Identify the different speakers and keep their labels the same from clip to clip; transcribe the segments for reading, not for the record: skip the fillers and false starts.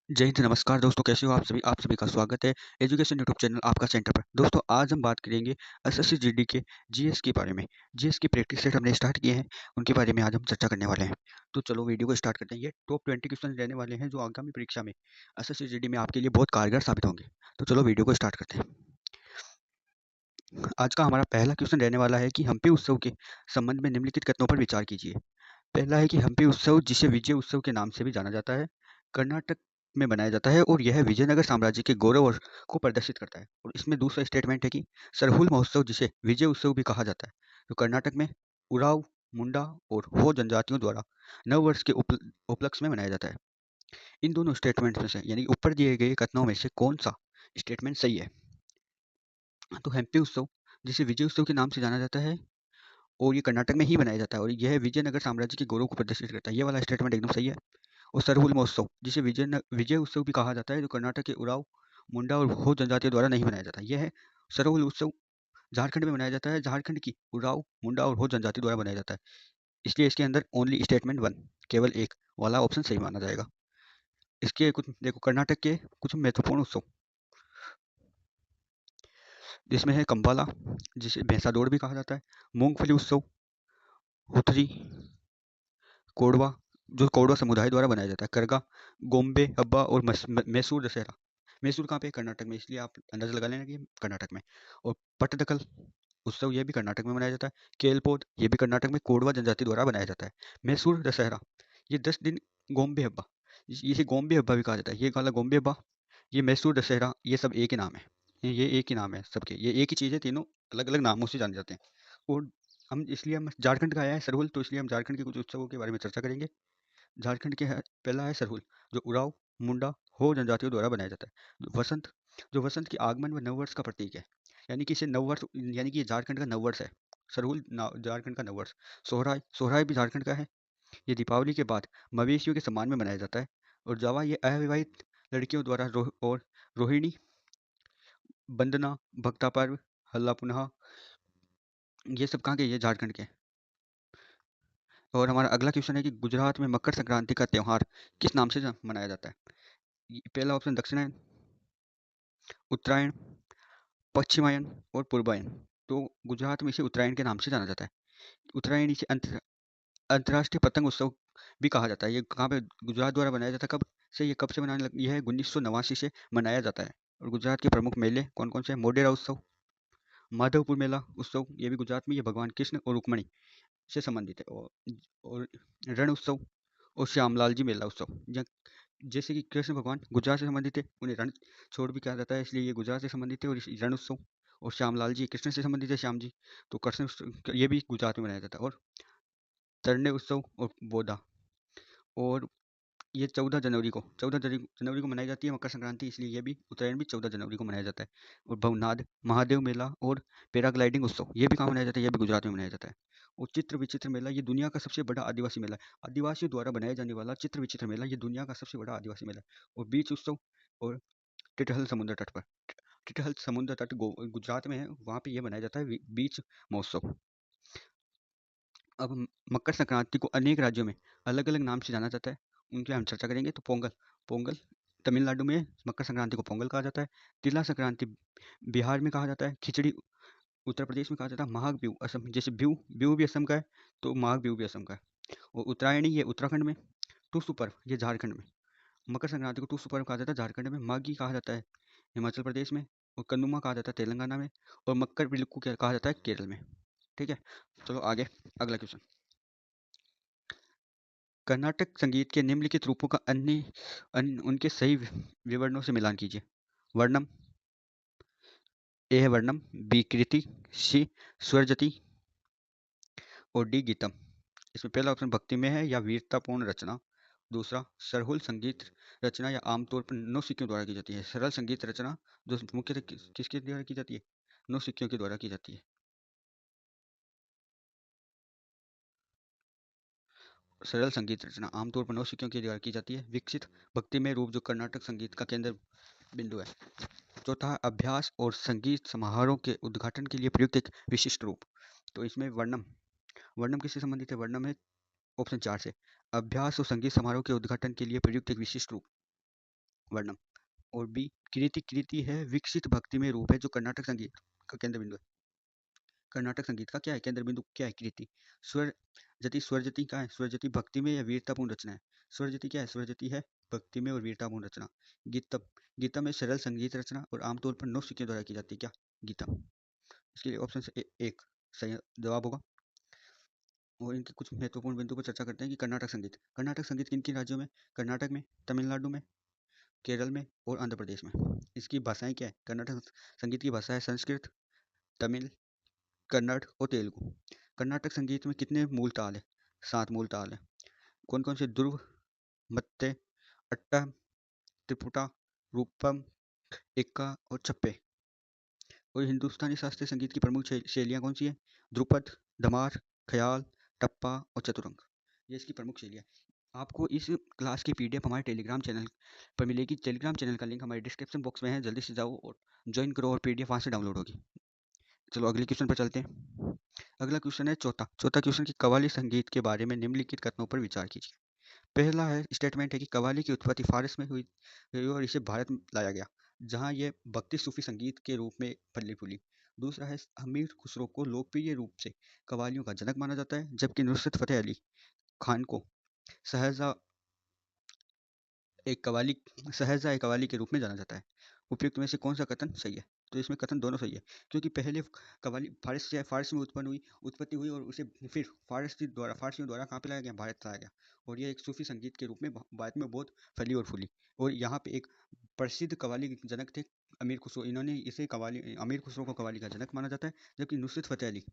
Speaker 1: जय हिंद, नमस्कार दोस्तों, कैसे हो आप सभी का स्वागत है एजुकेशन यूट्यूब चैनल आपका सेंटर पर। दोस्तों आज हम बात करेंगे एसएससी जीडी के जीएस के बारे में। जीएस की प्रैक्टिस सेट हमने स्टार्ट किए हैं, उनके बारे में आज हम चर्चा करने वाले हैं। तो चलो वीडियो को स्टार्ट करते हैं। ये टॉप 20 क्वेश्चन रहने वाले हैं जो आगामी परीक्षा में एसएससी जीडी में आपके लिए बहुत कारगर साबित होंगे। तो चलो वीडियो को स्टार्ट करते हैं। आज का हमारा पहला क्वेश्चन रहने वाला है कि हम्पी उत्सव के संबंध में निम्नलिखित कथनों पर विचार कीजिए। पहला है कि हम्पी उत्सव, जिसे विजय उत्सव के नाम से भी जाना जाता है, कर्नाटक में मनाया जाता है और यह विजयनगर साम्राज्य के गौरव और को प्रदर्शित करता है। और इसमें दूसरा स्टेटमेंट है कि सरहुल महोत्सव, जिसे विजय उत्सव भी कहा जाता है, तो कर्नाटक में उराव, मुंडा और हो जनजातियों द्वारा नव वर्ष के उपलक्ष्य में मनाया जाता है। इन दोनों स्टेटमेंट में से यानी ऊपर दिए गए कथनों में से कौन सा स्टेटमेंट सही है? तो हम्पी उत्सव, जिसे विजय उत्सव के नाम से जाना जाता है और ये कर्नाटक में ही मनाया जाता है और यह विजयनगर साम्राज्य के गौरव को प्रदर्शित करता है, ये वाला स्टेटमेंट एकदम सही है। और सरहुल महोत्सव, जिसे विजय उत्सव भी कहा जाता है, जो कर्नाटक के उराव, मुंडा और हो जनजातियों द्वारा नहीं मनाया जाता। यह है सरहुल उत्सव, झारखंड में मनाया जाता है, झारखंड की उराव, मुंडा और हो जनजाति द्वारा मनाया जाता है। इसलिए इसके अंदर ओनली स्टेटमेंट वन, केवल एक वाला ऑप्शन सही माना जाएगा। इसके कुछ देखो, कर्नाटक के कुछ महत्वपूर्ण उत्सव, जिसमें है कंबाला, जिसे भैंसा दौड़ भी कहा जाता है, मूंगफली उत्सव, हुथरी, कोडवा, जो कोडवा समुदाय द्वारा बनाया जाता है, करगा, गोम्बे हब्बा और मैसूर दशहरा। मैसूर कहाँ पे है? कर्नाटक में, इसलिए आप अंदाजा लगा लेना कि ये कर्नाटक में। और पट्टदकल उत्सव, ये भी कर्नाटक में मनाया जाता है। केलपोद, ये भी कर्नाटक में कोडवा जनजाति द्वारा बनाया जाता है। मैसूर दशहरा, ये 10 दिन। गोम्बे हब्बा, इसे गोम्बे हब्बा भी कहा जाता है। ये वाला गोम्बे हब्बा, ये मैसूर दशहरा, ये सब एक ही नाम है। ये एक ही नाम है सबके, ये एक ही चीज़ है, तीनों अलग अलग नामों से जाने जाते हैं। और हम झारखंड का आया है सरहुल, तो इसलिए हम झारखंड के कुछ उत्सवों के बारे में चर्चा करेंगे। झारखंड के है, पहला है सरहुल, जो उराव, मुंडा, हो जनजातियों द्वारा बनाया जाता है। वसंत, जो वसंत के आगमन व नववर्ष का प्रतीक है, यानी कि इसे नववर्ष, यानी कि ये झारखंड का नववर्ष है। सरहुल झारखंड का नववर्ष। सोहराय, सोहराय भी झारखंड का है। ये दीपावली के बाद मवेशियों के सम्मान में मनाया जाता है। और जावा, ये अविवाहित लड़कियों द्वारा और रोहिणी, वंदना, भक्ता पर्व, हल्ला पुनः, ये सब कहाँ के? ये झारखंड के। और हमारा अगला क्वेश्चन है कि गुजरात में मकर संक्रांति का त्यौहार किस नाम से मनाया जाता है? पहला ऑप्शन दक्षिणायन, उत्तरायण, पश्चिमायन और पूर्वायन। तो गुजरात में इसे उत्तरायण के नाम से जाना जाता है। उत्तरायण, इसे अंतर्राष्ट्रीय पतंग उत्सव भी कहा जाता है। ये कहाँ पे गुजरात द्वारा बनाया जाता है? कब से? ये कब से मनाने लग? यह है 1989 से मनाया जाता है। और गुजरात के प्रमुख मेले कौन कौन से हैं? मोढेरा उत्सव, माधवपुर मेला उत्सव, ये भी गुजरात में, ये भगवान कृष्ण और रुक्मणी से संबंधित है। और रण उत्सव और श्यामलाल जी मेला उत्सव, जैसे कि कृष्ण भगवान गुजरात से संबंधित है, उन्हें रण छोड़ भी कहा जाता है, इसलिए ये गुजरात से संबंधित है। और रण उत्सव, और श्यामलाल जी कृष्ण से संबंधित है, श्याम जी, तो कृष्ण उत्सव ये भी गुजरात में मनाया जाता है। और तरने उत्सव और बोधा, और ये 14 जनवरी को मनाई जाती है मकर संक्रांति, इसलिए ये भी उत्तरायण भी 14 जनवरी को मनाया जाता है। और भवनाथ महादेव मेला और पैराग्लाइडिंग उत्सव, ये भी कहाँ मनाया जाता है? ये भी गुजरात में मनाया जाता है। और चित्र विचित्र मेला, ये दुनिया का सबसे बड़ा आदिवासी मेला है। आदिवासियों द्वारा बनाया जाने वाला चित्र विचित्र मेला, ये दुनिया का सबसे बड़ा आदिवासी मेला है। और बीच उत्सव, और टिटहल समुद्र तट पर, टिटहल समुद्र तट गुजरात में है, वहाँ पे ये मनाया जाता है बीच महोत्सव। अब मकर संक्रांति को अनेक राज्यों में अलग अलग नाम से जाना जाता है, उनकी हम चर्चा करेंगे। तो पोंगल, पोंगल तमिलनाडु में मकर संक्रांति को पोंगल कहा जाता है। तिला संक्रांति बिहार में कहा जाता है। खिचड़ी उत्तर प्रदेश में कहा जाता है। माघ बिहू असम, जैसे बिहू, बिहू भी असम का है, तो माघ बिहू भी असम का है। और उत्तरायणी, ये उत्तराखंड में। टुसु पर्व, ये झारखंड में। मकर संक्रांति को टुसु पर्व कहा जाता है झारखंड में। माघी कहा जाता है हिमाचल प्रदेश में। और कन्नुमा कहा जाता है तेलंगाना में। और मकर बिल्लू क्या कहा जाता है? केरल में। ठीक है, चलो आगे, अगला क्वेश्चन। कर्नाटक संगीत के निम्नलिखित रूपों का उनके सही विवरणों से मिलान कीजिए। वर्णम, ए है वर्णम, बी कृति, सी स्वरजति और डी गीतम। इसमें पहला ऑप्शन भक्ति में है या वीरतापूर्ण रचना। दूसरा सरहुल संगीत रचना या आमतौर पर नौ सिक्कियों द्वारा की जाती है। सरल संगीत रचना, जो मुख्यतः किसके द्वारा की जाती है? नौ सिक्कियों के द्वारा की जाती है। सरल संगीत रचना आमतौर पर नौ सिक्कियों के द्वारा की जाती है। विकसित भक्तिमय रूप, जो कर्नाटक संगीत का केंद्र बिंदु है। चौथा, अभ्यास और संगीत समारोह के उद्घाटन के लिए प्रयुक्त एक विशिष्ट रूप। तो इसमें वर्णम, वर्णम किससे संबंधित है? वर्णम है ऑप्शन 4 से, अभ्यास और संगीत समारोह के उद्घाटन के लिए प्रयुक्त एक विशिष्ट रूप। वर्णम। और बी कृति, कृति है विकसित भक्तिमय रूप है जो कर्नाटक संगीत का केंद्र बिंदु है। कर्नाटक संगीत का क्या है केंद्र बिंदु, क्या है कृति। स्वर जति, स्वर जति क्या है, स्वर जति भक्ति में या वीरतापूर्ण रचना है। स्वर जति क्या है, स्वर जति है भक्ति में और वीरतापूर्ण रचना। गीतम, गीतम में सरल संगीत रचना और आमतौर पर नौसिखियों द्वारा की जाती है। क्या गीतम, इसके लिए ऑप्शन एक सही जवाब होगा। और इनके कुछ महत्वपूर्ण बिंदु पर चर्चा करते हैं कि कर्नाटक संगीत किन किन राज्यों में, कर्नाटक में, तमिलनाडु में, केरल में और आंध्र प्रदेश में। इसकी भाषाएं क्या है, कर्नाटक संगीत की भाषा है संस्कृत, तमिल, कन्नड़ और तेलुगु। कर्नाटक संगीत में कितने मूल ताल है, 7 मूल ताल है। कौन कौन से, ध्रुव, मत्ते, अट्टा, त्रिपुटा, रूपम, एक्का और चप्पे। और हिंदुस्तानी शास्त्रीय संगीत की प्रमुख शैलियाँ कौन सी है, ध्रुपद, धमार, ख्याल, टप्पा और चतुरंग। ये इसकी प्रमुख शैलियाँ। आपको इस क्लास की पीडीएफ हमारे टेलीग्राम चैनल पर मिलेगी। टेलीग्राम चैनल का लिंक हमारे डिस्क्रिप्शन बॉक्स में है, जल्दी से जाओ और ज्वाइन करो और पीडीएफ वहाँ से डाउनलोड होगी। चलो अगले क्वेश्चन पर चलते हैं। अगला क्वेश्चन है चौथा क्वेश्चन की कव्वाली संगीत के बारे में निम्नलिखित कथनों पर विचार कीजिए। पहला है स्टेटमेंट है कि कव्वाली की उत्पत्ति फारस में हुई और इसे भारत में लाया गया, जहाँ ये भक्ति सूफी संगीत के रूप में फली फूली। दूसरा है अमीर खुसरो को लोकप्रिय रूप से कव्वालियों का जनक माना जाता है, जबकि नुसरत फतेह अली खान को सहजा सहजा एक कव्वाली के रूप में जाना जाता है। उपयुक्त में से कौन सा कथन सही है, तो इसमें कथन दोनों सही है, क्योंकि पहले कव्वाली फारस में उत्पत्ति हुई और उसे फिर फारसियों द्वारा कहाँ पे लाया गया, भारत लाया गया। और ये एक सूफी संगीत के रूप में भारत में बहुत फली और फूली। और यहाँ पे एक प्रसिद्ध कव्वाली जनक थे अमीर खुसरो, इन्होंने इसे कव्वाली, अमीर खुसरो को कव्वाली का जनक माना जाता है, जबकि नुसरत फतेह अली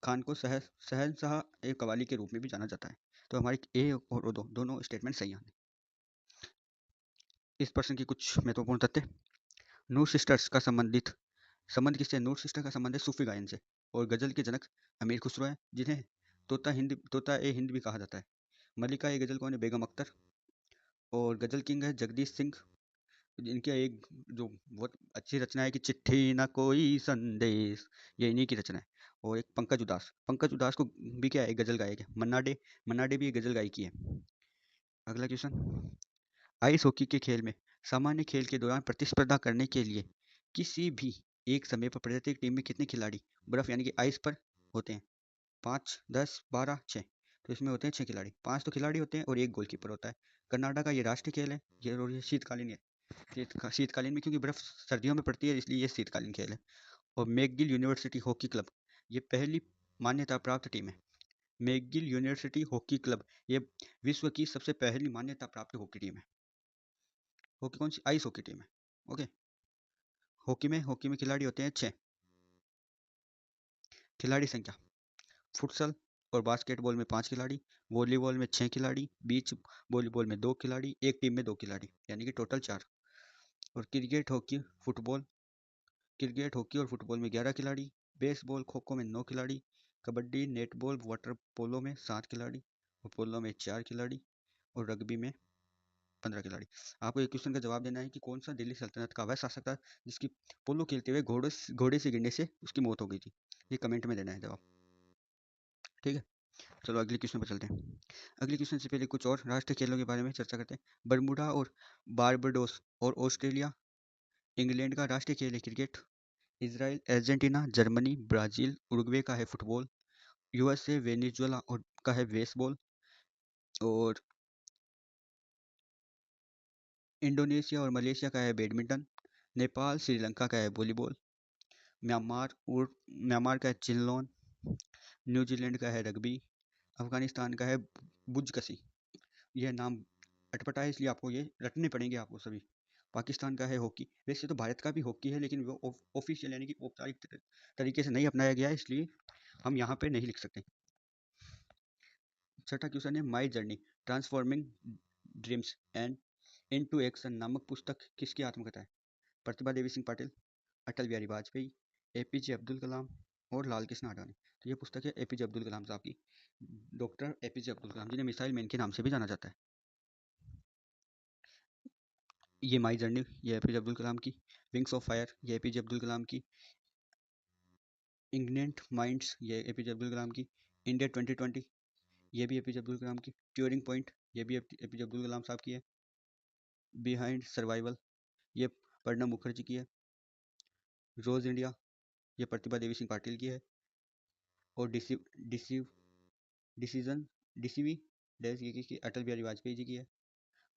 Speaker 1: खान को शहनशाह ए कव्वाली के रूप में भी जाना जाता है। तो हमारी ए और दोनों स्टेटमेंट सही हैं। इस प्रश्न की कुछ महत्वपूर्ण तथ्य। नूर सिस्टर्स का संबंध किससे, नूर सिस्टर का संबंध है सूफी गायन से। और गजल के जनक अमीर खुसरो हैं, जिन्हें तोता ए हिंद भी कहा जाता है। मलिका ए गजल कौन है, बेगम अख्तर। और गजल किंग है जगदीश सिंह। इनके एक जो बहुत अच्छी रचना है कि चिट्ठी ना कोई संदेश, ये इन्हीं की रचना है। और एक पंकज उदास को भी क्या है, एक गजल गायक है। मन्ना डे भी एक गजल गायकी है। अगला क्वेश्चन, आइस हॉकी के खेल में सामान्य खेल के दौरान प्रतिस्पर्धा करने के लिए किसी भी एक समय पर प्रत्येक टीम में कितने खिलाड़ी बर्फ यानी कि आइस पर होते हैं, 5, 10, 12, 6। तो इसमें होते हैं 6 खिलाड़ी, 5 तो खिलाड़ी होते हैं और एक गोलकीपर होता है। कर्नाटक का ये राष्ट्रीय खेल है, ये शीतकालीन है। शीतकालीन में, क्योंकि बर्फ सर्दियों में पड़ती है, इसलिए ये शीतकालीन खेल है। और मैकगिल यूनिवर्सिटी हॉकी क्लब ये पहली मान्यता प्राप्त टीम है। मैकगिल यूनिवर्सिटी हॉकी क्लब ये विश्व की सबसे पहली मान्यता प्राप्त हॉकी टीम है। हॉकी कौन सी, आइस हॉकी टीम है। ओके। हॉकी में खिलाड़ी होते हैं 6। खिलाड़ी संख्या, फुटसल और बास्केटबॉल में 5 खिलाड़ी, वॉलीबॉल में 6 खिलाड़ी, बीच वॉलीबॉल में 2 खिलाड़ी, एक टीम में 2 खिलाड़ी, यानी कि टोटल 4। और क्रिकेट हॉकी और फुटबॉल में 11 खिलाड़ी, बेसबॉल खो खो में 9 खिलाड़ी, कबड्डी नेटबॉल वाटर पोलो में 7 खिलाड़ी, और पोलो में 4 खिलाड़ी, और रग्बी में 15 खिलाड़ी। आपको एक क्वेश्चन का जवाब देना है कि कौन सा दिल्ली सल्तनत का वह शासक था जिसकी पोलो खेलते हुए घोड़े से गिरने से उसकी मौत हो गई थी। ये कमेंट में देना है जवाब, ठीक है। चलो अगले क्वेश्चन पर चलते हैं। अगले क्वेश्चन से पहले कुछ और राष्ट्रीय खेलों के बारे में चर्चा करते हैं। बरमूडा और बारबाडोस और ऑस्ट्रेलिया, इंग्लैंड का राष्ट्रीय खेल है cricket. Israel, Argentina, Germany, Brazil, Uruguay का है फुटबॉल। यूएसए, वेनेजुएला और का है बेसबॉल। और इंडोनेशिया और मलेशिया का है बैडमिंटन। नेपाल, श्रीलंका का है वॉलीबॉल। म्यांमार का है चिल्लोन। न्यूजीलैंड का है रग्बी। अफगानिस्तान का है बुजकसी। यह नाम अटपटा है, इसलिए आपको ये रटने पड़ेंगे आपको सभी। पाकिस्तान का है हॉकी। वैसे तो भारत का भी हॉकी है, लेकिन वो ऑफिशियल यानी कि औपचारिक तरीके से नहीं अपनाया गया है, इसलिए हम यहाँ पे नहीं लिख सकते। छठा क्वेश्चन है my journey transforming dreams and into action नामक पुस्तक किसकी आत्मकथा है। प्रतिभा देवी सिंह पाटिल, अटल बिहारी वाजपेयी, एपीजे अब्दुल कलाम और लाल कृष्ण आडवाणी। तो ये पुस्तक है एपीजे अब्दुल कलाम साहब की, डॉक्टर एपीजे अब्दुल कलाम, जिन्हें मिसाइल मैन के नाम से भी जाना जाता है। ये माई जर्नी ये एपीजे अब्दुल कलाम की, विंग्स ऑफ फायर ये एपीजे अब्दुल कलाम की, इग्नेंट माइंड्स ये एपीजे अब्दुल कलाम की, इंडिया 2020 ये भी एपीजे अब्दुल कलाम की, ट्यूरिंग पॉइंट ये भी एपीजे अब्दुल कलाम साहब की है। बिहाइंड सर्वाइवल, ये प्रणब मुखर्जी की है। रोज इंडिया, ये प्रतिभा देवी सिंह पाटिल की है। और डिसीजन डिसीवी डैश, ये किसकी, अटल बिहारी वाजपेयी जी की है।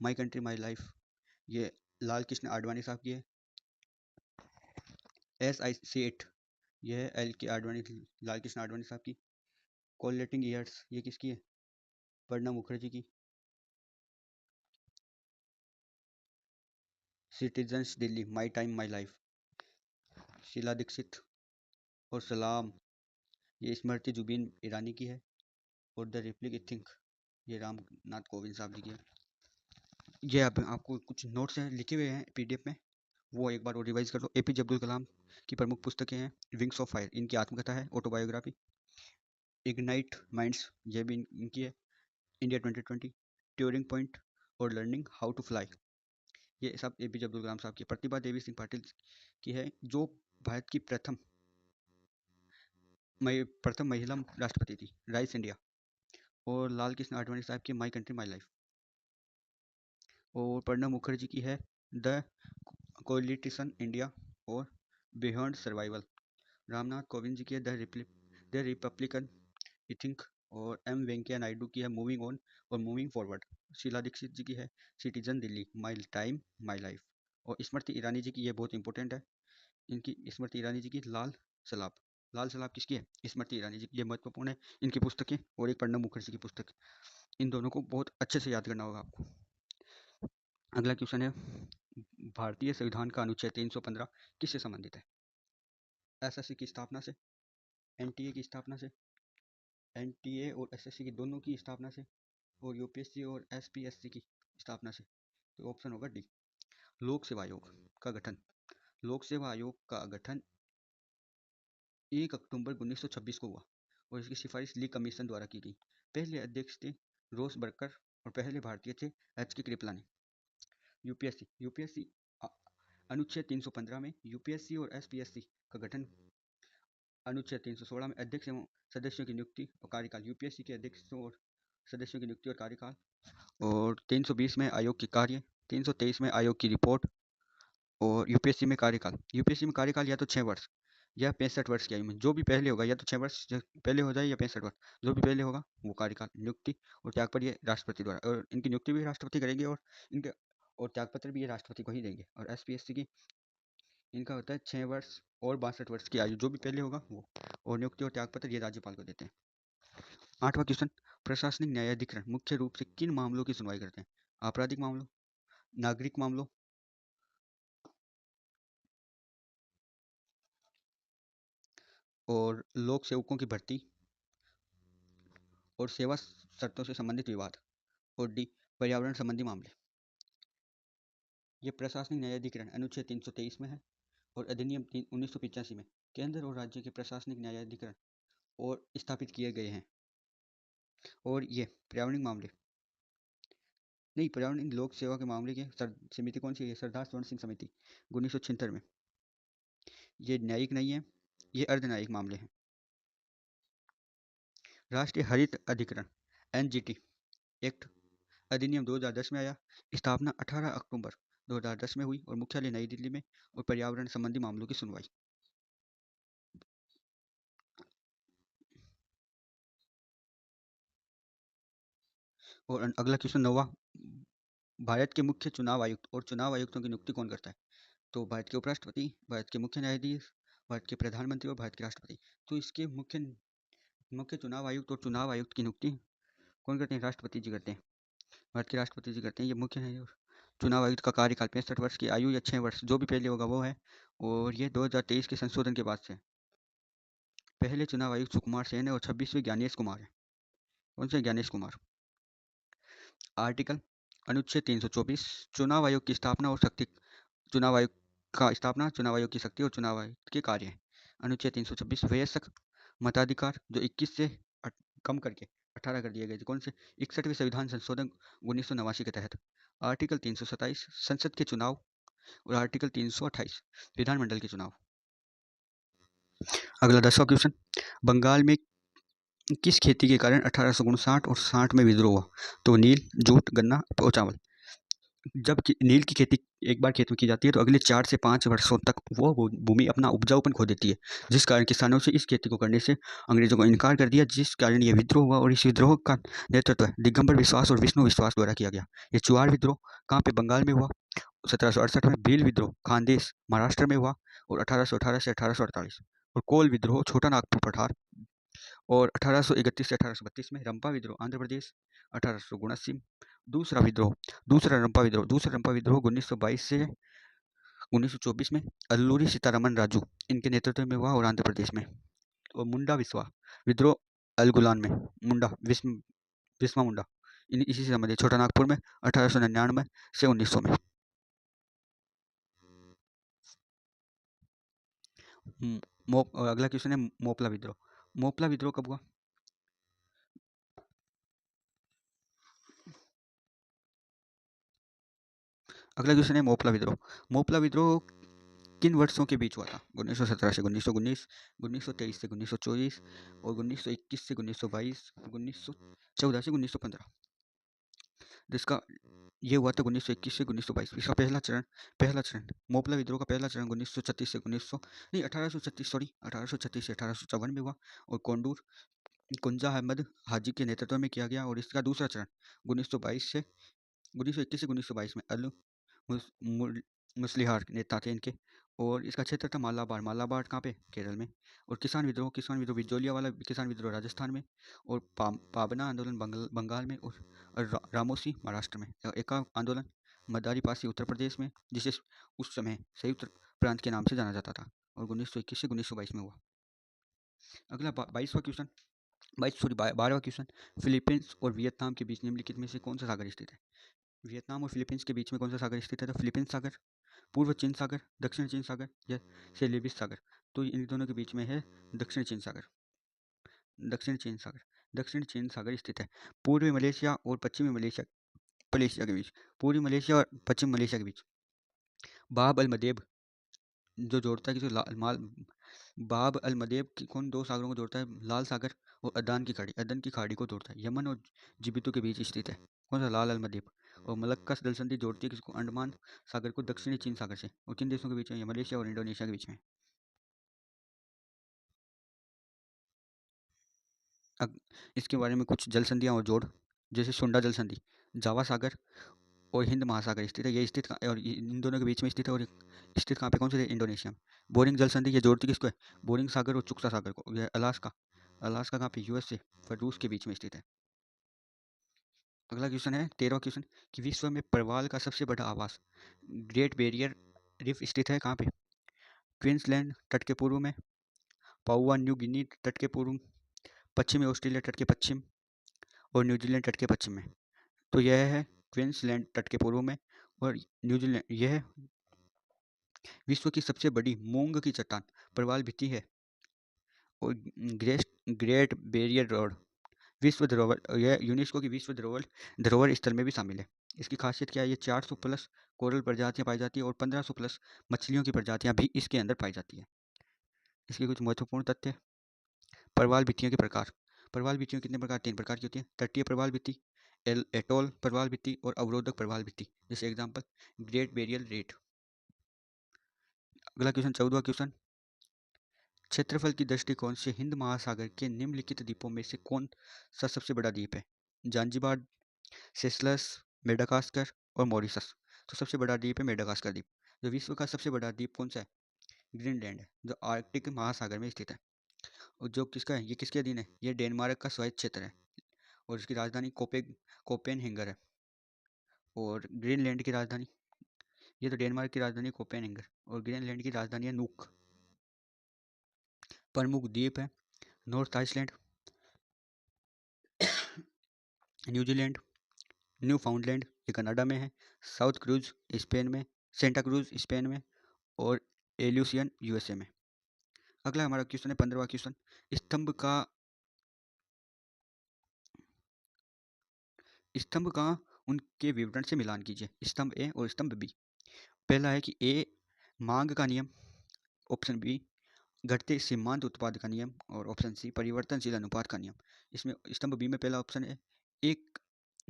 Speaker 1: माई कंट्री माई लाइफ, ये लाल कृष्ण आडवाणी साहब की है। SIC8, ये है LK आडवाणी, लाल कृष्ण आडवाणी साहब की। कोलेटिंग ईयर्स, ये किसकी है, प्रणब मुखर्जी की। Citizens Delhi, my time my life, Sheila Dikshit. और सलाम, ये स्मृति जुबीन ईरानी की है। और द रिपब्लिक थिंक, ये रामनाथ कोविंद साहब जी की है। ये आपको कुछ नोट्स हैं लिखे हुए हैं PDF में, वो एक बार वो रिवाइज कर लो। APJ अब्दुल कलाम की प्रमुख पुस्तकें हैं, विंग्स ऑफ फायर, इनकी आत्मकथा है, ऑटोबायोग्राफी। इग्नाइट माइंड्स, ये भी इनकी है। इंडिया 2020, ट्यूरिंग पॉइंट और लर्निंग हाउ टू फ्लाई, ये सब APJ अब्दुल कलाम साहब की। प्रतिभा देवी सिंह पाटिल की है, जो भारत की प्रथम महिला राष्ट्रपति थी, राइस इंडिया। और लाल कृष्ण आडवाणी साहब की माई कंट्री माई लाइफ। और प्रणब मुखर्जी की है द कोलिटिशन इंडिया और बियॉन्ड सर्वाइवल। रामनाथ कोविंद जी की है द रिपब्लिकन थिंक। और वेंकैया नायडू की है मूविंग ऑन और मूविंग फॉरवर्ड। शीला दीक्षित जी की है citizen Delhi, my time my life. और स्मृति ईरानी जी की, ये बहुत इंपॉर्टेंट है, इनकी स्मृति ईरानी जी की सलाब। लाल सलाब किसकी है, स्मृति ईरानी जी की। ये महत्वपूर्ण है इनकी पुस्तकें, और एक प्रणब मुखर्जी की पुस्तक। इन दोनों को बहुत अच्छे से याद करना होगा आपको। अगला क्वेश्चन है, भारतीय संविधान का अनुच्छेद 315 किससे संबंधित है? SSC की स्थापना से, NTA की स्थापना से, NTA और SSC की दोनों की स्थापना से, और UPSC और SPSC की स्थापना से। तो ऑप्शन होगा डी। लोक सेवा आयोग का गठन, लोक सेवा आयोग का गठन 1 अक्टूबर 1926 को हुआ, और इसकी सिफारिश ली कमीशन द्वारा की गई। पहले अध्यक्ष थे रोस बर्कर, और पहले भारतीय थे HK कृपलानी। यूपीएससी अनुच्छेद 315 में, यूपीएससी और SPSC का गठन अनुच्छेद 316 में। अध्यक्ष एवं सदस्यों की नियुक्ति और कार्यकाल, यूपीएससी के अध्यक्षों और सदस्यों की नियुक्ति और कार्यकाल। और 320 में आयोग की कार्य, 323 में आयोग की रिपोर्ट। और यूपीएससी में कार्यकाल या तो 6 वर्ष या 65 वर्ष की आयु में, जो भी पहले होगा, या तो 6 वर्ष पहले हो जाए या 65 वर्ष, जो भी पहले होगा वो कार्यकाल। नियुक्ति और त्याग पर ये राष्ट्रपति द्वारा, और इनकी नियुक्ति भी राष्ट्रपति करेंगे, और इनके और त्यागपत्र भी ये राष्ट्रपति को ही देंगे। और SPSC की, इनका होता है 6 वर्ष और 62 वर्ष की आयु, जो भी पहले होगा वो। और नियुक्ति और त्यागपत्र ये राज्यपाल को देते हैं। 8वां क्वेश्चन, प्रशासनिक न्यायाधिकरण मुख्य रूप से किन मामलों की सुनवाई करते हैं? आपराधिक मामलों, नागरिक मामलों, और लोक सेवकों की भर्ती, और सेवा शर्तों से संबंधित विवाद, और डी पर्यावरण संबंधी मामले। ये प्रशासनिक न्यायाधिकरण अनुच्छेद 323 में है, और अधिनियम 1985 में केंद्र और राज्य के प्रशासनिक न्यायाधिकरण और स्थापित किए गए हैं। और ये पर्यावरण मामले नहीं, पर्यावरण लोक सेवा के मामले की समिति कौन सी है? सरदार स्वर्ण सिंह समिति 1976 में। ये न्यायिक नहीं है, ये अर्धन्यायिक मामले हैं। राष्ट्रीय हरित अधिकरण NGT एक्ट अधिनियम 2010 में आया, स्थापना 18 अक्टूबर 2010 में हुई, और मुख्यालय नई दिल्ली में, और पर्यावरण संबंधी मामलों की सुनवाई। और अगला क्वेश्चन 9वां, भारत के मुख्य चुनाव आयुक्त और चुनाव आयुक्तों की नियुक्ति कौन करता है? तो भारत के उपराष्ट्रपति, भारत के मुख्य न्यायाधीश, भारत के प्रधानमंत्री और भारत के राष्ट्रपति। तो इसके मुख्य चुनाव आयुक्त और चुनाव आयुक्त की नियुक्ति कौन करते हैं? राष्ट्रपति जी करते हैं, भारत के राष्ट्रपति जी करते हैं। ये मुख्य न्यायाधीश और चुनाव आयुक्त का कार्यकाल 65 वर्ष की आयु या 6 वर्ष, जो भी पहले होगा वो है। और ये 2023 के संशोधन के बाद से। पहले चुनाव आयुक्त सुकुमार सेन है, और 26वें ज्ञानेश कुमार है। कौन से? ज्ञानेश कुमार। आर्टिकल अनुच्छेद 324, चुनाव आयोग की स्थापना और शक्ति, चुनाव आयोग का स्थापना, चुनाव आयोग की शक्ति और चुनाव आयोग के कार्य हैं। अनुच्छेद 326, वयस्क मताधिकार जो 21 से कम करके 18 कर दिए गए थे। कौन से? 61वें संविधान संशोधन 1989 के तहत। आर्टिकल 327, संसद के चुनाव, और आर्टिकल 328, विधानमंडल के चुनाव। अगला 10वां क्वेश्चन, बंगाल में किस खेती के कारण 1859 और 60 में विद्रोह हुआ? तो नील, जूट, गन्ना और चावल। जब नील की खेती एक बार खेत में की जाती है तो अगले 4 से 5 वर्षों तक वो भूमि अपना उपजाऊपन खो देती है, जिस कारण किसानों से इस खेती को करने से अंग्रेजों को इनकार कर दिया, जिस कारण ये विद्रोह हुआ और इस विद्रोह का नेतृत्व दिगंबर विश्वास और विष्णु विश्वास द्वारा किया गया। ये चुआड़ विद्रोह कहाँ पे, बंगाल में हुआ। 1768 में भील विद्रोह खानदेश महाराष्ट्र में हुआ और 1818 से 1848, और कोल विद्रोह छोटा नागपुर पठार, और 1831 से 1832 में रंपा विद्रोह आंध्र प्रदेश, 1879 दूसरा रंपा विद्रोह 1922 से 1924 में अल्लूरी सीतारामन राजू इनके नेतृत्व में हुआ और आंध्र प्रदेश में। और मुंडा विस्वा विद्रोह अलगुलान में, मुंडा विस्वा मुंडा इसी से संबंधित, छोटा नागपुर में 1899 से 1900 में। अगला क्वेश्चन है मोपला विद्रोह। मोपला विद्रोह कब हुआ? अगला क्वेश्चन है मोपला विद्रोह। मोपला विद्रोह किन वर्षों के बीच हुआ था? 1917 से 1919, 1923 से 1924 और 1921 से 1922, 1914 से 1915। जिसका ये हुआ था 1921 से 1922। इसका पहला चरण मोपला विद्रोह का पहला चरण 1936 से 1900 नहीं 1836 सॉरी 1836 से 1854 में हुआ और कोंडूर कुंजा अहमद हाजी के नेतृत्व में किया गया। और इसका दूसरा चरण 1922 से 1921 से 1922 में अल मुस्लिहार नेता थे इनके, और इसका क्षेत्र था मालाबार कहाँ पे, केरल में। और किसान विद्रोह विजोलिया वाला किसान विद्रोह राजस्थान में, और पाबना आंदोलन बंगाल में, और रामोसी महाराष्ट्र में। एका आंदोलन मदारी पासी उत्तर प्रदेश में, जिसे उस समय संयुक्त प्रांत के नाम से जाना जाता था, और 1921 से 1922 में हुआ। अगला 12वां क्वेश्चन, फिलीपींस और वियतनाम के बीच निम्नलिखित में से कौन सा सागर स्थित है? वियतनाम और फिलीपींस के बीच में कौन सा सागर स्थित है? तो फिलीपींस सागर, पूर्व चीन सागर, दक्षिण चीन सागर या सेलेबिस सागर। तो इन दोनों के बीच में है दक्षिण चीन सागर। दक्षिण चीन सागर स्थित है पूर्वी मलेशिया और पश्चिमी मलेशिया के बीच। पूर्वी मलेशिया और पश्चिम मलेशिया के बीच बाब अल मदेब जो जोड़ता है कि जो माल बाब अल मदेब की कौन दो सागरों को जोड़ता है? लाल सागर और अदन की खाड़ी को जोड़ता है, यमन और जिबूती के बीच स्थित है। कौन सा? लाल अल मदेब। और मलक्का जल संधि जोड़ती है किसको? अंडमान सागर को दक्षिणी चीन सागर से। और किन देशों के बीच में? ये मलेशिया और इंडोनेशिया के बीच में। इसके बारे में कुछ जल संधियाँ और जोड़, जैसे सुंडा जल संधि जावा सागर और हिंद महासागर स्थित है, ये स्थित और इन दोनों के बीच में स्थित है। और स्थित कहाँ पे? कौन से? इंडोनेशिया में। बोरिंग जल संधि ये जोड़ती किसको है? बोरिंग सागर और चुक्सा सागर को। यह अलास्का कहाँ पे? यूएसए और रूस के बीच में स्थित है। अगला क्वेश्चन है 13वां क्वेश्चन कि विश्व में प्रवाल का सबसे बड़ा आवास ग्रेट बैरियर रीफ स्थित है कहाँ पे? क्वींसलैंड तट के पूर्व में, पापुआ न्यू गिनी तट के पूर्व, पश्चिमी ऑस्ट्रेलिया तट के पश्चिम, और न्यूजीलैंड तट के पश्चिम में। तो यह है क्वींसलैंड तट के पूर्व में, और न्यूजीलैंड यह विश्व की सबसे बड़ी मूंग की चट्टान प्रवाल भित्ति है। और ग्रेट बैरियर रोड विश्व धरोहर, यह यूनेस्को की विश्व धरोहर स्थल में भी शामिल है। इसकी खासियत क्या है? ये 400 प्लस कोरल प्रजातियां पाई जाती है और 1500 प्लस मछलियों की प्रजातियां भी इसके अंदर पाई जाती है। इसके कुछ महत्वपूर्ण तथ्य। प्रवाल भित्तियों के प्रकार। प्रवाल भित्तियों कितने प्रकार? 3 प्रकार की होती है। तटीय प्रवाल भित्ति, एटोल प्रवाल भित्ति और अवरोधक प्रवाल भित्ति। जैसे एग्जाम्पल ग्रेट बैरियर रीफ। अगला क्वेश्चन 14वां क्वेश्चन, क्षेत्रफल की दृष्टिकोण से हिंद महासागर के निम्नलिखित द्वीपों में से कौन सा सबसे बड़ा द्वीप है? जांजिबार, सेशल्स, मेडागास्कर और मॉरिशस। तो सबसे बड़ा द्वीप है मेडागास्कर द्वीप। जो विश्व का सबसे बड़ा द्वीप कौन सा है? ग्रीनलैंड है, जो आर्कटिक महासागर में स्थित है। और जो किसका है? ये किसके अधीन है? ये डेनमार्क का स्वायत्त क्षेत्र है, और इसकी राजधानी कोपेनहेंगर है। और ग्रीनलैंड की राजधानी, ये तो डेनमार्क की राजधानी कोपेनहेंगर, और ग्रीनलैंड की राजधानी है नूक। प्रमुख द्वीप है north Island, New Zealand, Newfoundland ये कनाडा में है, साउथ क्रूज स्पेन में, सेंटा क्रूज स्पेन में, और एल्यूसियन यूएसए में। अगला हमारा क्वेश्चन है 15वां क्वेश्चन, स्तंभ का उनके विवरण से मिलान कीजिए। स्तंभ ए और स्तंभ बी। पहला है कि ए मांग का नियम, ऑप्शन बी घटते सीमांत उत्पाद का नियम, और ऑप्शन सी परिवर्तनशील अनुपात का नियम। इसमें स्तंभ बी में पहला ऑप्शन है एक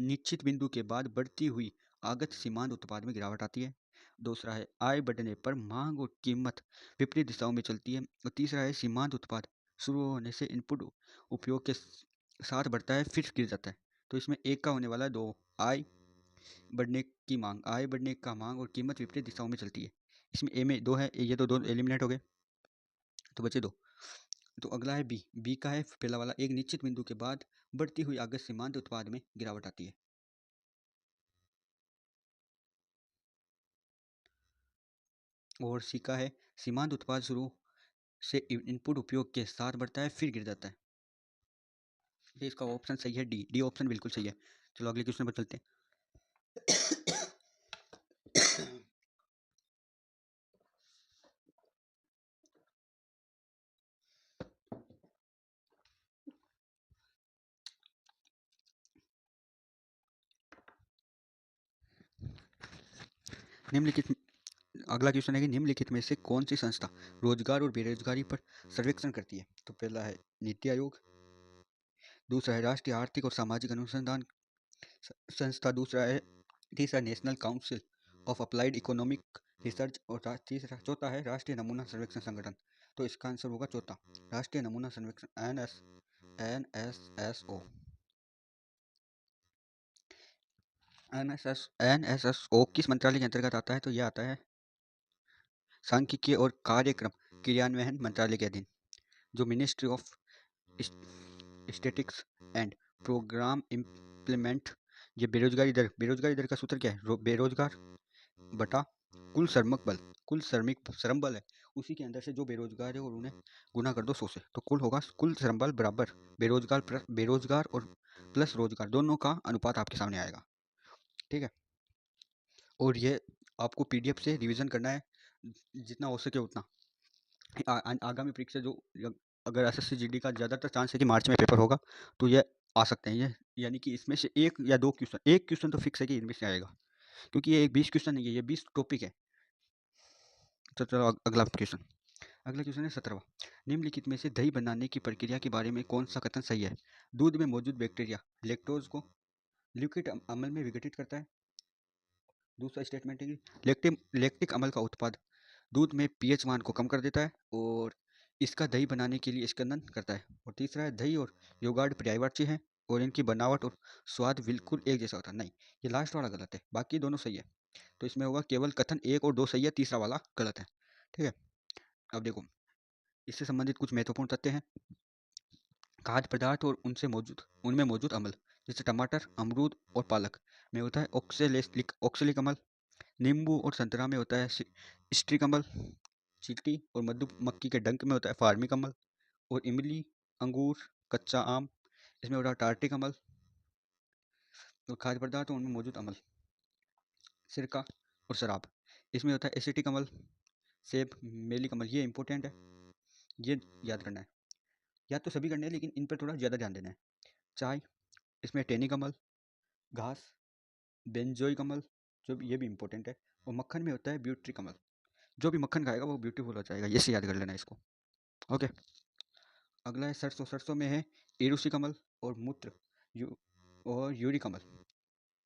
Speaker 1: निश्चित बिंदु के बाद बढ़ती हुई आगत सीमांत उत्पाद में गिरावट आती है। दूसरा है आय बढ़ने पर मांग और कीमत विपरीत दिशाओं में चलती है। और तीसरा है सीमांत उत्पाद शुरू होने से इनपुट उपयोग के साथ बढ़ता है फिर गिर जाता है। तो इसमें एक का होने वाला है दो, आय बढ़ने की मांग, आय बढ़ने का मांग और कीमत विपरीत दिशाओं में चलती है। इसमें ए में दो है, ये तो दो एलिमिनेट हो गए, तो बचे दो। तो अगला है बी। बी का है पहला वाला, एक निश्चित बिंदु के बाद बढ़ती हुई आगत सीमांत उत्पाद में गिरावट आती है। और सी का है सीमांत उत्पाद शुरू से इनपुट उपयोग के साथ बढ़ता है फिर गिर जाता है। ये इसका ऑप्शन सही है, डी। डी ऑप्शन बिल्कुल सही है। चलो अगले क्वेश्चन पर चलते हैं। निम्नलिखित अगला क्वेश्चन है कि निम्नलिखित में से कौन सी संस्था रोजगार और बेरोजगारी पर सर्वेक्षण करती है। तो पहला है नीति आयोग, दूसरा है राष्ट्रीय आर्थिक और सामाजिक अनुसंधान संस्था, दूसरा है तीसरा national council of applied economic research, और तीसरा चौथा है राष्ट्रीय नमूना सर्वेक्षण संगठन। तो इसका आंसर होगा चौथा, राष्ट्रीय नमूना सर्वेक्षण NSSO। NSSO किस मंत्रालय के अंतर्गत आता है। तो यह आता है सांख्यिकी और कार्यक्रम क्रियान्वयन मंत्रालय के अधीन, जो ministry of statistics and programme implement. ये बेरोजगारी दर का सूत्र क्या है, बेरोजगार बटा कुल श्रमिक बल, कुल श्रम बल है, उसी के अंदर से जो बेरोजगार है और उन्हें गुना कर दो 100 से, तो कुल होगा कुल श्रम बल बराबर बेरोजगार और प्लस रोजगार, दोनों का अनुपात आपके सामने आएगा। ठीक है, और ये आपको पीडीएफ से रिवीजन करना है जितना हो सके उतना। आगामी परीक्षा जो अगर एसएससी जीडी का ज़्यादातर चांस है कि मार्च में पेपर होगा, तो ये आ सकते हैं ये, यानी कि इसमें से एक या दो क्वेश्चन, एक क्वेश्चन तो फिक्स है कि इनमें से आएगा, क्योंकि ये 20 क्वेश्चन नहीं है, ये 20 टॉपिक है। तो चलो अगला क्वेश्चन है 17वां। निम्नलिखित में से दही बनाने की प्रक्रिया के बारे में कौन सा कथन सही है। दूध में मौजूद बैक्टीरिया लैक्टोज को लिक्विड अम्ल में विघटित करता है। दूसरा स्टेटमेंट है कि लैक्टिक अम्ल का उत्पाद दूध में पीएच मान को कम कर देता है और इसका दही बनाने के लिए स्कंदन करता है। और तीसरा है दही और योगार्ट पर्यायवाची हैं और इनकी बनावट और स्वाद बिल्कुल एक जैसा होता है। नहीं, ये लास्ट वाला गलत है, बाकी दोनों सही है। तो इसमें होगा केवल कथन 1 और 2 सही है, तीसरा वाला गलत है। ठीक है, अब देखो इससे संबंधित कुछ महत्वपूर्ण तथ्य हैं। खाद्य पदार्थ और उनमें मौजूद अम्ल, जैसे टमाटर, अमरूद और पालक में होता है ऑक्सेलिक अम्ल। नींबू और संतरा में होता है स्ट्रिक अम्ल। चींटी और मधुमक्खी के डंक में होता है फार्मिक अम्ल। और इमली, अंगूर, कच्चा आम, इसमें होता है टार्टिक अम्ल। और खाद्य पदार्थ और उनमें मौजूद अम्ल, सिरका और शराब, इसमें होता है एसिटिक अम्ल। सेब, मेलिक अम्ल, ये इंपॉर्टेंट है, ये याद करना है, याद तो सभी करने हैं लेकिन इन पर थोड़ा ज़्यादा ध्यान देना है। चाय, इसमें टेनिक अम्ल। घास, बेंजोइक अम्ल, ये भी इंपॉर्टेंट है। और मक्खन में होता है ब्यूट्रिक अम्ल। जो भी मक्खन खाएगा वो ब्यूटीफुल हो जाएगा, ये से याद कर लेना इसको। ओके, अगला है सरसों में है एरुसिक अम्ल और मूत्र और यूरिक अम्ल,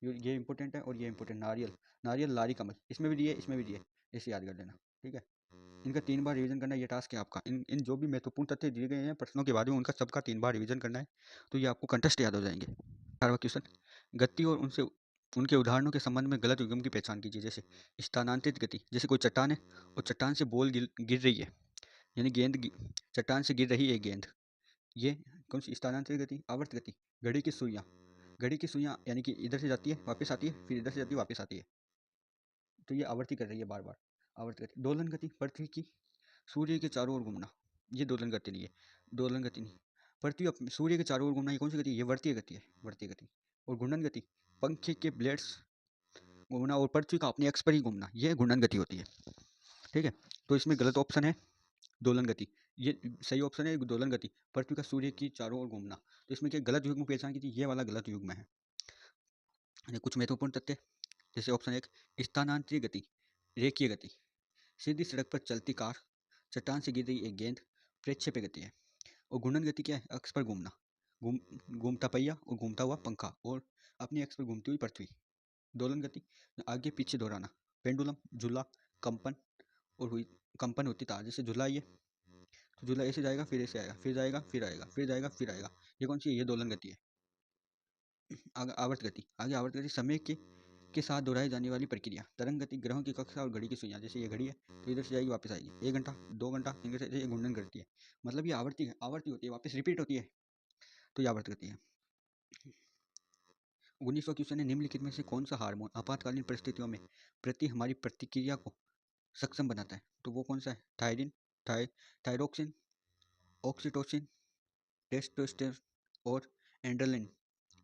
Speaker 1: ये इंपॉर्टेंट है। और ये इंपॉर्टेंट नारियल लारिक अम्ल, इसमें भी दिए इसमें भी दिए, इसे याद कर लेना। ठीक है, इनका 3 बार रिवीजन करना, ये टास्क है आपका। इन जो भी महत्वपूर्ण तथ्य दिए गए हैं प्रश्नों के बाद में उनका सबका 3 बार रिवीजन करना है, तो ये आपको कंटेस्ट याद हो जाएंगे। 18वां क्वेश्चन, गति और उनके उदाहरणों के संबंध में गलत युग्म की पहचान कीजिए। जैसे स्थानांतरित गति, जैसे कोई चट्टान है और चट्टान से बॉल गिर रही है, यानी चट्टान से गिर रही है गेंद, ये कौन सी स्थानांतरित गति। आवर्त गति, घड़ी की सुइयां यानी कि इधर से जाती है वापस आती है, फिर इधर से जाती है वापस आती है, तो ये आवर्ती कर रही है बार बार, आवर्त गति। दोलन गति, पृथ्वी की सूर्य के चारों ओर घूमना, ये दोलन गति नहीं है, दोलन गति नहीं। पृथ्वी सूर्य के चारों ओर घूमना, ये कौन सी गति है, ये वर्तीय गति। और घूर्णन गति, पंखे के ब्लेड्स घूमना और पृथ्वी का अपने एक्स पर ही घूमना, ये घूर्णन गति होती है। ठीक है, तो इसमें गलत ऑप्शन है दोलन गति, ये सही ऑप्शन है दोलन गति, पृथ्वी का सूर्य की चारों ओर घूमना। तो इसमें क्या गलत युग्म पहचान की थी, ये वाला गलत युग्म है। कुछ महत्वपूर्ण तथ्य, जैसे ऑप्शन 1 स्थानांतरित गति, रेखीय गति, सीधी सड़क पर चलती कार, चट्टान से गिर रही एक गेंद, प्रक्षेप्य गति है। और घूर्णन गति क्या है, अक्ष पर घूमना, घूमता पहिया और घूमता हुआ पंखा और अपनी अक्ष पर घूमती हुई पृथ्वी, दोलन गति, आगे पीछे दोहराना। पेंडुलम, झूला, कंपन और हुई कंपन होती तार। जैसे झूला ये तो झूला ऐसे जाएगा, फिर ऐसे आएगा, फिर जाएगा, फिर आएगा, फिर जाएगा, फिर आएगा। ये कौन सी है? ये दोलन गति है। आगे आवर्त गति, आगे आवर्त गति समय के साथ दोहराई जाने वाली प्रक्रिया। तरंग गति, ग्रहों की कक्षा और घड़ी की सुइयां। जैसे ये घड़ी है तो इधर से जाएगी वापस आएगी, 1 घंटा 2 घंटा 3 घंटे से ये घूर्णन करती है। मतलब ये आवर्ती होती है, वापस रिपीट होती है, तो ये आवर्त गति है। 1900 क्वेश्चन है, निम्नलिखित में से कौन सा हार्मोन आपातकालीन परिस्थितियों में प्रति हमारी प्रतिक्रिया को सक्षम बनाता है? तो वो कौन सा है? थायरिन, थायरोक्सिन, ऑक्सीटोसिन, टेस्टोस्टेरोन और एंड्रेलिन।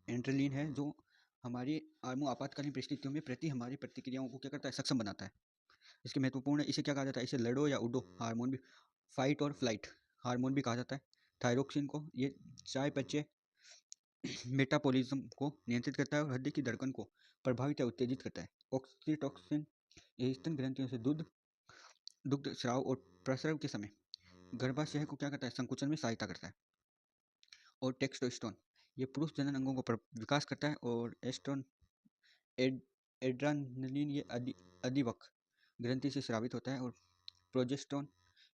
Speaker 1: एंड्रेलिन है जो हमारी आपातकालीन परिस्थितियों में प्रति हमारी प्रतिक्रियाओं को क्या करता है? सक्षम बनाता है। इसके महत्वपूर्ण है, इसे क्या कहा जाता है? इसे लड़ो या उडो हार्मोन भी, फाइट और फ्लाइट हार्मोन भी कहा जाता है। थायरोक्सिन को ये चयापचय मेटाबॉलिज्म को नियंत्रित करता है और हृदय की धड़कन को प्रभावित या उत्तेजित करता है। ऑक्सीटोसिन ये स्तन ग्रंथियों से दुग्ध स्राव और प्रसव के समय गर्भाशय को क्या करता है? संकुचन में सहायता करता है। और टेस्टोस्टेरोन ये पुरुष जनन अंगों को विकास करता है। और एड्रेनलिन ये अधिवक ग्रंथि से स्रावित होता है। और प्रोजेस्टेरोन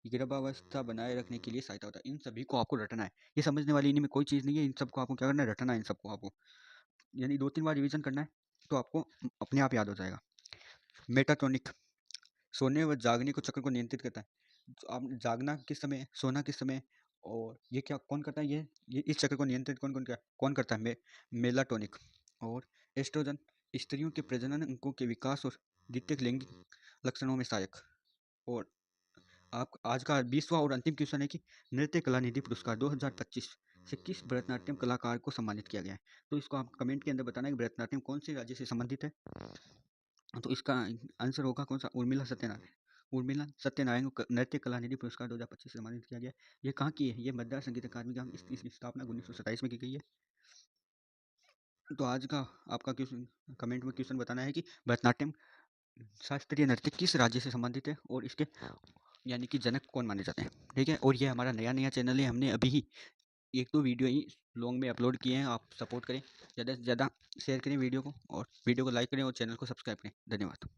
Speaker 1: गर्भावस्था बनाए रखने के लिए सहायता होता है। इन सभी को आपको रटना है, ये समझने वाली इनमें कोई चीज़ नहीं है। इन सबको आपको क्या करना है? रटना है इन सबको आपको, यानी 2-3 बार रिवीजन करना है तो आपको अपने आप याद हो जाएगा। मेटाटोनिक सोने व जागने को चक्र को नियंत्रित करता है। तो आप जागना किस समय, सोना किस समय, और ये क्या कौन करता है? ये इस चक्र को नियंत्रित कौन करता है? मेलाटोनिक। और एस्ट्रोजन स्त्रियों के प्रजनन अंगों के विकास और द्वितीयक लैंगिक लक्षणों में सहायक। और आप आज का 20वां और अंतिम क्वेश्चन है कि नृत्य कला निधि पुरस्कार 2025 से किस भरतनाट्यम कलाकार को सम्मानित किया गया है? तो इसको आप कमेंट के अंदर बताना है कि भरतनाट्यम कौन से राज्य से संबंधित है। तो इसका आंसर होगा कौन सा? उर्मिला सत्यनारायण। उर्मिला सत्यनारायण को नृत्य कला निधि पुरस्कार 2025 से सम्मानित किया गया। ये कहाँ की है? ये मद्रास संगीत अकादमी की इसकी स्थापना 1927 में की गई है। तो आज का आपका क्वेश्चन कमेंट में क्वेश्चन बताना है कि भरतनाट्यम शास्त्रीय नृत्य किस राज्य से संबंधित है और इसके यानी कि जनक कौन माने जाते हैं। ठीक है, और ये हमारा नया चैनल है, हमने अभी ही 1-2 वीडियो ही लॉन्ग में अपलोड किए हैं। आप सपोर्ट करें, ज़्यादा से ज़्यादा शेयर करें वीडियो को, और वीडियो को लाइक करें और चैनल को सब्सक्राइब करें। धन्यवाद।